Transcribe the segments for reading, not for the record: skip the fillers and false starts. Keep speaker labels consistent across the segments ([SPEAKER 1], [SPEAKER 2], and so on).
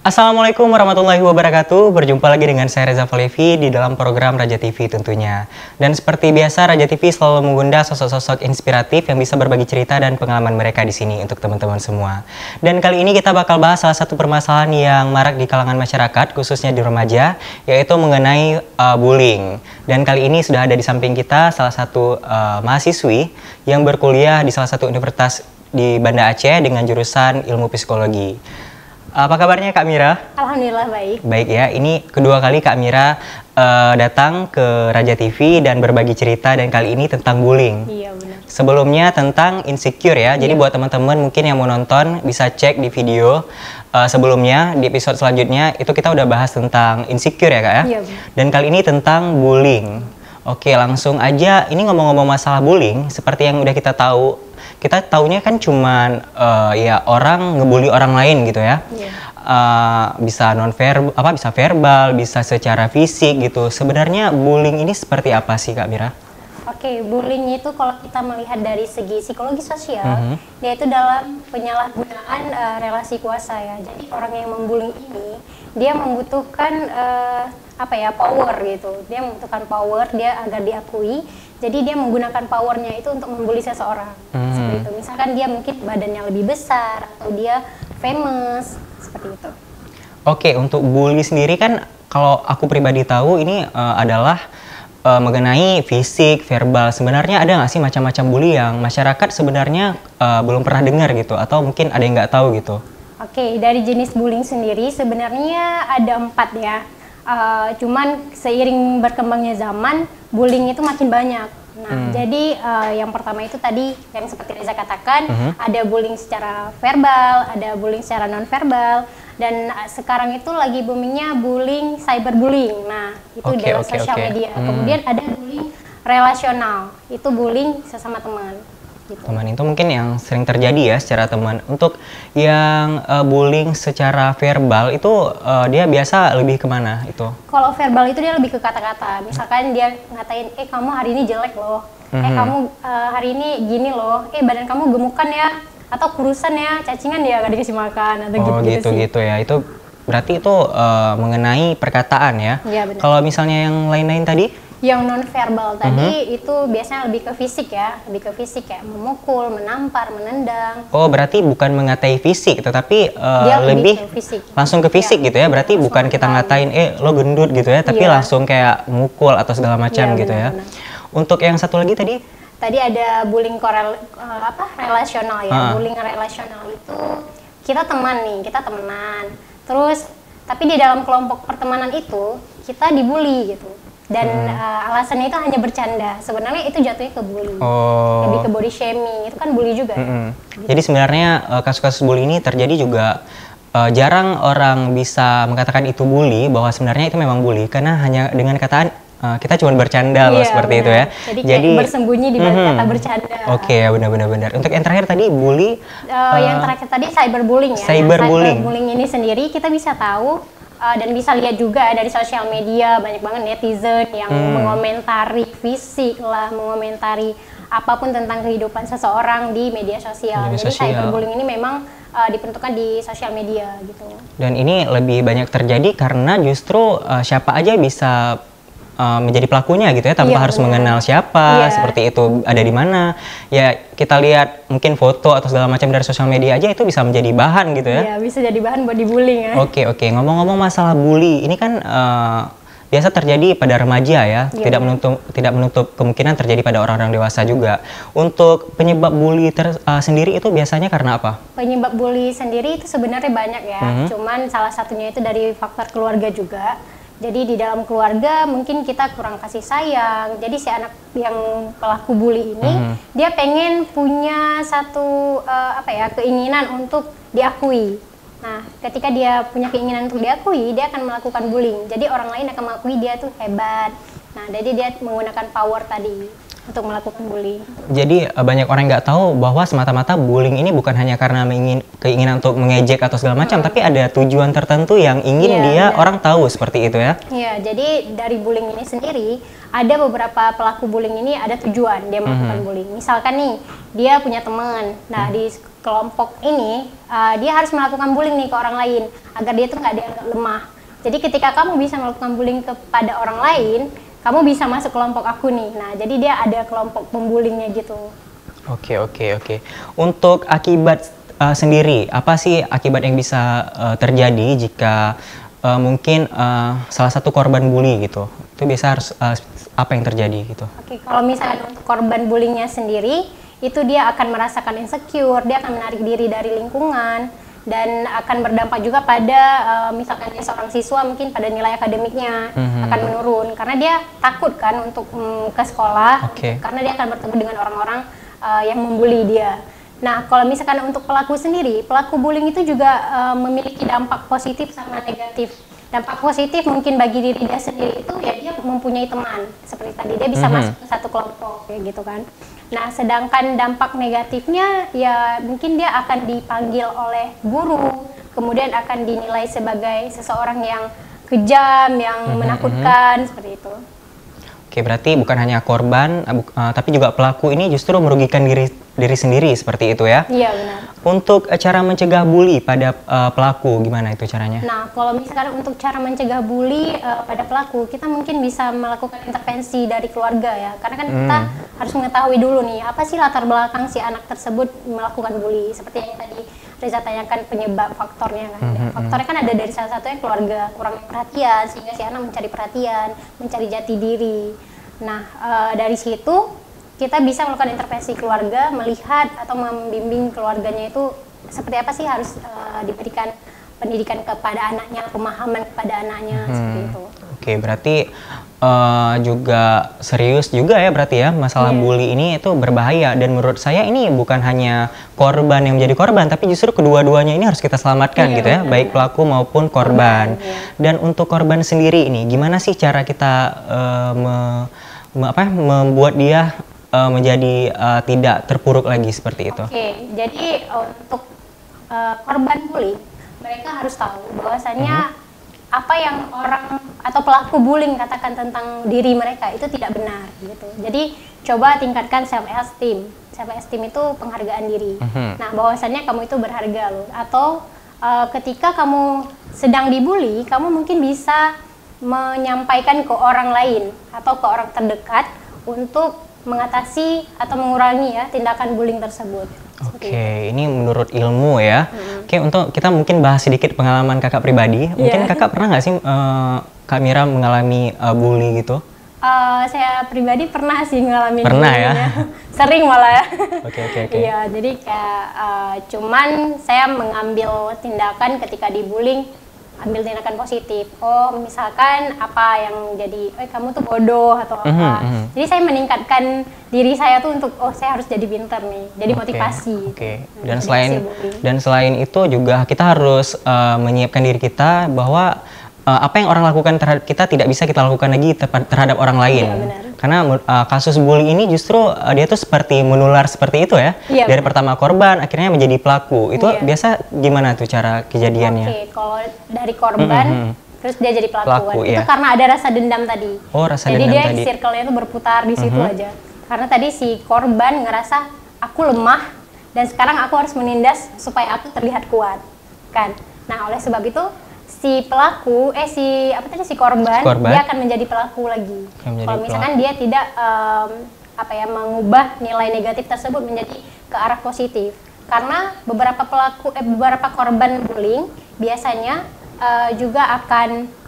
[SPEAKER 1] Assalamualaikum warahmatullahi wabarakatuh. Berjumpa lagi dengan saya Reza Falevi di dalam program Raja TV tentunya. Dan seperti biasa, Raja TV selalu mengundang sosok-sosok inspiratif yang bisa berbagi cerita dan pengalaman mereka di sini untuk teman-teman semua. Dan kali ini kita bakal bahas salah satu permasalahan yang marak di kalangan masyarakat, khususnya di remaja, yaitu mengenai bullying. Dan kali ini sudah ada di samping kita salah satu mahasiswi yang berkuliah di salah satu universitas di Banda Aceh dengan jurusan ilmu psikologi. Apa kabarnya Kak Mira?
[SPEAKER 2] Alhamdulillah baik.
[SPEAKER 1] Baik ya, ini kedua kali Kak Mira datang ke Raja TV dan berbagi cerita, dan kali ini tentang bullying.
[SPEAKER 2] Iya benar.
[SPEAKER 1] Sebelumnya tentang insecure ya, jadi buat teman-teman mungkin yang mau nonton bisa cek di video sebelumnya, di episode selanjutnya itu kita udah bahas tentang insecure ya Kak ya?
[SPEAKER 2] Iya benar.
[SPEAKER 1] Dan kali ini tentang bullying. Oke, langsung aja, ini ngomong-ngomong masalah bullying, seperti yang udah kita tahu, kita taunya kan cuman ya orang ngebully orang lain gitu ya.
[SPEAKER 2] Iya.
[SPEAKER 1] Bisa bisa verbal, bisa secara fisik gitu. Sebenarnya bullying ini seperti apa sih Kak Mira?
[SPEAKER 2] Oke, bullying itu kalau kita melihat dari segi psikologi sosial, dia itu dalam penyalahgunaan relasi kuasa ya. Jadi orang yang membullying ini dia membutuhkan power gitu. Dia membutuhkan power dia agar diakui. Jadi dia menggunakan powernya itu untuk membuli seseorang. Seperti itu. Misalkan dia mungkin badannya lebih besar atau dia famous seperti itu.
[SPEAKER 1] Oke, untuk bully sendiri kan kalau aku pribadi tahu ini adalah mengenai fisik, verbal. Sebenarnya ada nggak sih macam-macam bully yang masyarakat sebenarnya belum pernah dengar gitu, atau mungkin ada yang nggak tahu gitu?
[SPEAKER 2] Oke, dari jenis bullying sendiri sebenarnya ada 4 ya. Cuman seiring berkembangnya zaman, bullying itu makin banyak. Nah, jadi yang pertama itu tadi yang seperti Reza katakan, ada bullying secara verbal, ada bullying secara non-verbal, dan sekarang itu lagi boomingnya bullying cyberbullying. Nah, itu dalam sosial media. Kemudian ada bullying relasional, itu bullying sesama teman. Gitu.
[SPEAKER 1] Teman itu mungkin yang sering terjadi ya secara teman. Untuk yang bullying secara verbal itu dia biasa lebih kemana itu?
[SPEAKER 2] Kalau verbal itu dia lebih ke kata-kata. Misalkan dia ngatain, kamu hari ini jelek loh. Kamu hari ini gini loh. Badan kamu gemukan ya. Atau kurusan ya, cacingan ya, gak dikasih makan. Atau
[SPEAKER 1] gitu ya. Itu berarti itu mengenai perkataan ya.
[SPEAKER 2] Iya benar.
[SPEAKER 1] Kalau misalnya yang lain-lain tadi?
[SPEAKER 2] Yang non verbal tadi itu biasanya lebih ke fisik ya, kayak memukul, menampar, menendang.
[SPEAKER 1] Oh, berarti bukan mengatai fisik, tetapi lebih
[SPEAKER 2] ke fisik.
[SPEAKER 1] Langsung ke fisik gitu ya. Berarti bukan kita ngatain lo gendut gitu ya, tapi langsung kayak mukul atau segala macam gitu ya. Benar. Untuk yang satu lagi tadi?
[SPEAKER 2] Tadi ada bullying relasional ya. Bullying relasional itu kita temenan. Terus tapi di dalam kelompok pertemanan itu kita dibully gitu. Dan alasannya itu hanya bercanda. Sebenarnya itu jatuhnya ke bully. Lebih ke body shaming. Itu kan bully juga. Gitu.
[SPEAKER 1] Jadi sebenarnya kasus-kasus bully ini terjadi juga jarang orang bisa mengatakan itu bully, bahwa sebenarnya itu memang bully, karena hanya dengan kataan kita cuma bercanda loh, seperti itu ya.
[SPEAKER 2] Jadi bersembunyi di balik kata bercanda.
[SPEAKER 1] Oke, ya benar-benar. Untuk yang terakhir tadi bully.
[SPEAKER 2] Yang terakhir tadi cyberbullying ya. Cyberbullying ini sendiri kita bisa tahu dan bisa lihat juga dari sosial media, banyak banget netizen yang mengomentari fisik lah, mengomentari apapun tentang kehidupan seseorang di media sosial. Jadi cyberbullying ini memang diperuntukkan di sosial media gitu. Dan
[SPEAKER 1] ini lebih banyak terjadi karena justru siapa aja bisa menjadi pelakunya gitu ya, tanpa harus mengenal siapa, seperti itu ada di mana. Ya kita lihat mungkin foto atau segala macam dari sosial media aja itu bisa menjadi bahan gitu ya.
[SPEAKER 2] Iya, bisa jadi bahan buat dibullying ya.
[SPEAKER 1] Oke. Ngomong-ngomong masalah bully, ini kan biasa terjadi pada remaja ya, tidak menutup kemungkinan terjadi pada orang-orang dewasa juga. Untuk penyebab bully sendiri itu biasanya karena apa?
[SPEAKER 2] Penyebab bully sendiri itu sebenarnya banyak ya. Cuman salah satunya itu dari faktor keluarga juga. Jadi di dalam keluarga mungkin kita kurang kasih sayang. Jadi si anak yang pelaku bully ini dia pengen punya satu keinginan untuk diakui. Nah, ketika dia punya keinginan untuk diakui, dia akan melakukan bullying. Jadi orang lain akan mengakui dia tuh hebat. Nah, jadi dia menggunakan power tadi. untuk melakukan bullying.
[SPEAKER 1] Jadi banyak orang nggak tahu bahwa semata-mata bullying ini bukan hanya karena keinginan untuk mengejek atau segala macam, tapi ada tujuan tertentu yang ingin orang tahu seperti itu ya.
[SPEAKER 2] Iya, jadi dari bullying ini sendiri ada beberapa pelaku bullying ini ada tujuan dia melakukan bullying. Misalkan nih dia punya teman, nah di kelompok ini dia harus melakukan bullying nih ke orang lain agar dia tuh nggak dianggap lemah. Jadi ketika kamu bisa melakukan bullying kepada orang lain, kamu bisa masuk kelompok aku nih. Nah, jadi dia ada kelompok pembullyingnya gitu.
[SPEAKER 1] Oke. Untuk akibat sendiri, apa sih akibat yang bisa terjadi jika mungkin salah satu korban bully gitu? Itu biasa harus apa yang terjadi gitu?
[SPEAKER 2] Oke, kalau misalnya untuk korban bullyingnya sendiri, itu dia akan merasakan insecure, dia akan menarik diri dari lingkungan, dan akan berdampak juga pada misalkan dia seorang siswa mungkin pada nilai akademiknya akan menurun karena dia takut kan untuk ke sekolah karena dia akan bertemu dengan orang-orang yang membuli dia. Nah, kalau misalkan untuk pelaku sendiri, pelaku bullying itu juga memiliki dampak positif sama negatif. Dampak positif mungkin bagi diri dia sendiri itu ya dia mempunyai teman seperti tadi, dia bisa masuk ke satu kelompok kayak gitu kan. Nah, sedangkan dampak negatifnya ya mungkin dia akan dipanggil oleh guru, kemudian akan dinilai sebagai seseorang yang kejam, yang menakutkan seperti itu.
[SPEAKER 1] Oke, berarti bukan hanya korban, tapi juga pelaku ini justru merugikan diri sendiri seperti itu ya?
[SPEAKER 2] Iya, benar.
[SPEAKER 1] Untuk cara mencegah bully pada pelaku, gimana itu caranya?
[SPEAKER 2] Nah, kalau misalkan untuk cara mencegah bully pada pelaku, kita mungkin bisa melakukan intervensi dari keluarga ya. Karena kan kita harus mengetahui dulu nih, apa sih latar belakang si anak tersebut melakukan bully. Seperti yang tadi Reza tanyakan penyebab faktornya kan. Faktornya kan ada dari salah satunya keluarga, kurang perhatian, sehingga si anak mencari perhatian, mencari jati diri. Nah, dari situ kita bisa melakukan intervensi keluarga, melihat atau membimbing keluarganya itu seperti apa sih harus diberikan pendidikan kepada anaknya, pemahaman kepada anaknya, seperti itu.
[SPEAKER 1] Oke, berarti juga serius juga ya berarti ya masalah bully ini itu berbahaya, dan menurut saya ini bukan hanya korban yang menjadi korban, tapi justru kedua-duanya ini harus kita selamatkan gitu ya, baik pelaku maupun korban. Dan untuk korban sendiri ini gimana sih cara kita membuat dia menjadi tidak terpuruk lagi seperti itu?
[SPEAKER 2] Oke, jadi untuk korban bully, mereka harus tahu bahwasannya apa yang orang atau pelaku bullying katakan tentang diri mereka itu tidak benar gitu. Jadi coba tingkatkan self esteem. Self esteem itu penghargaan diri. Nah, bahwasannya kamu itu berharga loh. Atau ketika kamu sedang dibully, kamu mungkin bisa menyampaikan ke orang lain atau ke orang terdekat untuk mengatasi atau mengurangi ya tindakan bullying tersebut.
[SPEAKER 1] Oke, ini menurut ilmu ya. Oke, untuk kita mungkin bahas sedikit pengalaman kakak pribadi. Mungkin kakak pernah nggak sih Kak Mira mengalami bully gitu?
[SPEAKER 2] Saya pribadi pernah sih mengalami.
[SPEAKER 1] Pernah ya?
[SPEAKER 2] Sering malah ya.
[SPEAKER 1] Oke.
[SPEAKER 2] Iya, jadi kayak cuman saya mengambil tindakan ketika dibullying, ambil tindakan positif. Oh, misalkan apa yang jadi, kamu tuh bodoh atau apa. Jadi saya meningkatkan diri saya tuh untuk, saya harus jadi pintar nih, jadi motivasi. Dan selain itu juga kita harus menyiapkan diri kita bahwa apa yang orang lakukan terhadap kita tidak bisa kita lakukan lagi terhadap orang lain. Karena kasus bully ini justru dia tuh seperti menular seperti itu ya. Dari pertama korban akhirnya menjadi pelaku. Itu biasa gimana tuh cara kejadiannya? Oke, kalau dari korban terus dia jadi pelaku itu karena ada rasa dendam tadi.
[SPEAKER 1] Oh, rasa
[SPEAKER 2] jadi
[SPEAKER 1] dendam
[SPEAKER 2] dia
[SPEAKER 1] tadi.
[SPEAKER 2] circle-nya tuh berputar di situ aja. Karena tadi si korban ngerasa aku lemah dan sekarang aku harus menindas supaya aku terlihat kuat. Kan? Nah, oleh sebab itu si pelaku, si korban dia akan menjadi pelaku lagi. Kalau misalkan dia tidak mengubah nilai negatif tersebut menjadi ke arah positif. Karena beberapa korban bullying biasanya juga akan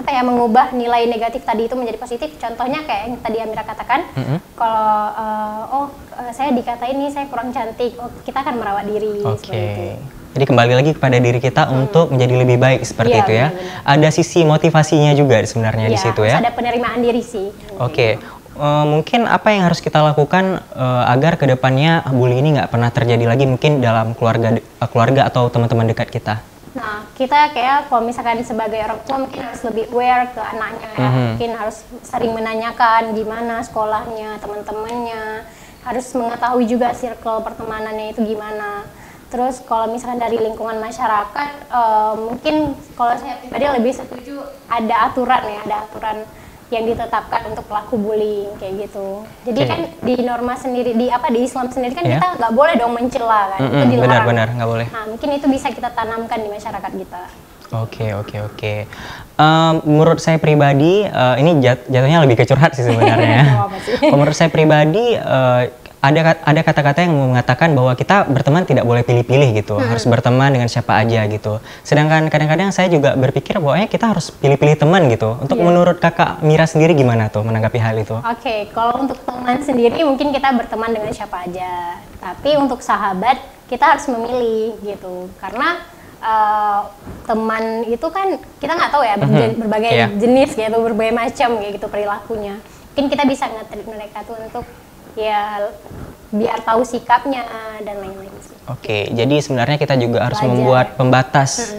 [SPEAKER 2] mengubah nilai negatif tadi itu menjadi positif. Contohnya kayak yang tadi Amira katakan, kalau saya dikatain nih saya kurang cantik, kita akan merawat diri seperti itu.
[SPEAKER 1] Jadi kembali lagi kepada diri kita untuk menjadi lebih baik seperti itu ya. Benar. Ada sisi motivasinya juga sebenarnya di situ ya.
[SPEAKER 2] Ada penerimaan diri sih.
[SPEAKER 1] Oke. Mungkin apa yang harus kita lakukan agar kedepannya bully ini nggak pernah terjadi lagi mungkin dalam keluarga atau teman-teman dekat kita?
[SPEAKER 2] Nah, kita kayak kalau misalkan sebagai orang tua mungkin harus lebih aware ke anaknya ya. Mungkin harus sering menanyakan gimana sekolahnya, teman-temannya, harus mengetahui juga circle pertemanannya itu gimana. Terus kalau misalkan dari lingkungan masyarakat, mungkin kalau saya pribadi lebih setuju ada aturan ya, ada aturan yang ditetapkan untuk pelaku bullying kayak gitu. Jadi kan di norma sendiri, di Islam sendiri kan kita nggak boleh dong mencela kan, itu dilarang.
[SPEAKER 1] Benar-benar nggak boleh.
[SPEAKER 2] Nah mungkin itu bisa kita tanamkan di masyarakat kita.
[SPEAKER 1] Oke. Menurut saya pribadi, ini jatuhnya lebih ke curhat sih sebenarnya. Menurut saya pribadi, ada kata-kata yang mengatakan bahwa kita berteman tidak boleh pilih-pilih gitu, harus berteman dengan siapa aja gitu. Sedangkan kadang-kadang saya juga berpikir bahwa kita harus pilih-pilih teman gitu. Untuk menurut Kakak Mira sendiri gimana tuh menanggapi hal itu?
[SPEAKER 2] Oke, kalau untuk teman sendiri mungkin kita berteman dengan siapa aja. Tapi untuk sahabat kita harus memilih gitu, karena teman itu kan kita nggak tahu ya berbagai jenis gitu, berbagai macam kayak gitu perilakunya. Mungkin kita bisa nge-treat mereka tuh untuk ya biar tahu sikapnya dan lain-lain.
[SPEAKER 1] Oke, jadi sebenarnya kita juga harus membuat pembatas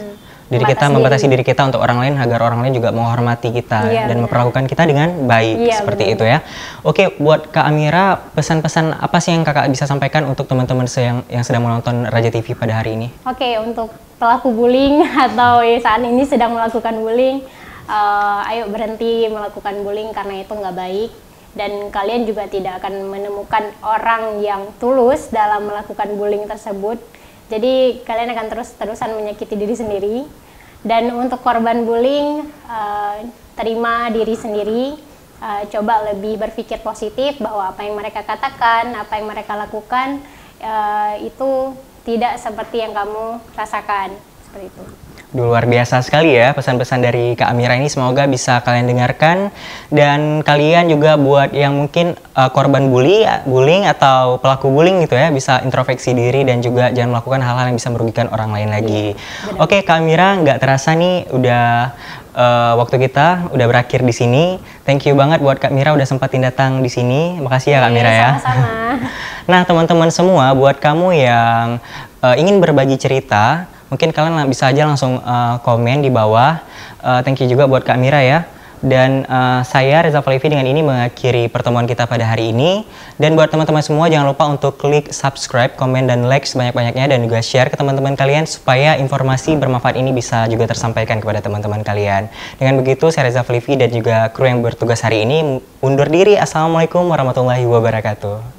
[SPEAKER 1] diri kita, membatasi diri kita untuk orang lain agar orang lain juga menghormati kita dan memperlakukan kita dengan baik seperti itu ya. Oke, buat Kak Amira, pesan-pesan apa sih yang Kakak bisa sampaikan untuk teman-teman yang sedang menonton Raja TV pada hari ini?
[SPEAKER 2] Oke, untuk pelaku bullying atau saat ini sedang melakukan bullying, ayo berhenti melakukan bullying karena itu nggak baik. Dan kalian juga tidak akan menemukan orang yang tulus dalam melakukan bullying tersebut. Jadi kalian akan terus-terusan menyakiti diri sendiri. Dan untuk korban bullying, terima diri sendiri, coba lebih berpikir positif bahwa apa yang mereka katakan, apa yang mereka lakukan, itu tidak seperti yang kamu rasakan, seperti itu.
[SPEAKER 1] Luar biasa sekali ya pesan-pesan dari Kak Amira ini, semoga bisa kalian dengarkan. Dan kalian juga buat yang mungkin korban bullying atau pelaku bullying gitu ya, bisa introspeksi diri dan juga jangan melakukan hal-hal yang bisa merugikan orang lain lagi. Oke Kak Amira, nggak terasa nih udah waktu kita udah berakhir di sini. Thank you banget buat Kak Mira udah sempatin datang di sini. Makasih ya Kak Mira ya.
[SPEAKER 2] Sama-sama.
[SPEAKER 1] Nah teman-teman semua, buat kamu yang ingin berbagi cerita, mungkin kalian bisa aja langsung komen di bawah. Thank you juga buat Kak Mira ya. Dan saya Reza Falevi dengan ini mengakhiri pertemuan kita pada hari ini. Dan buat teman-teman semua jangan lupa untuk klik subscribe, komen, dan like sebanyak-banyaknya. Dan juga share ke teman-teman kalian supaya informasi bermanfaat ini bisa juga tersampaikan kepada teman-teman kalian. Dengan begitu saya Reza Falevi dan juga kru yang bertugas hari ini undur diri. Assalamualaikum warahmatullahi wabarakatuh.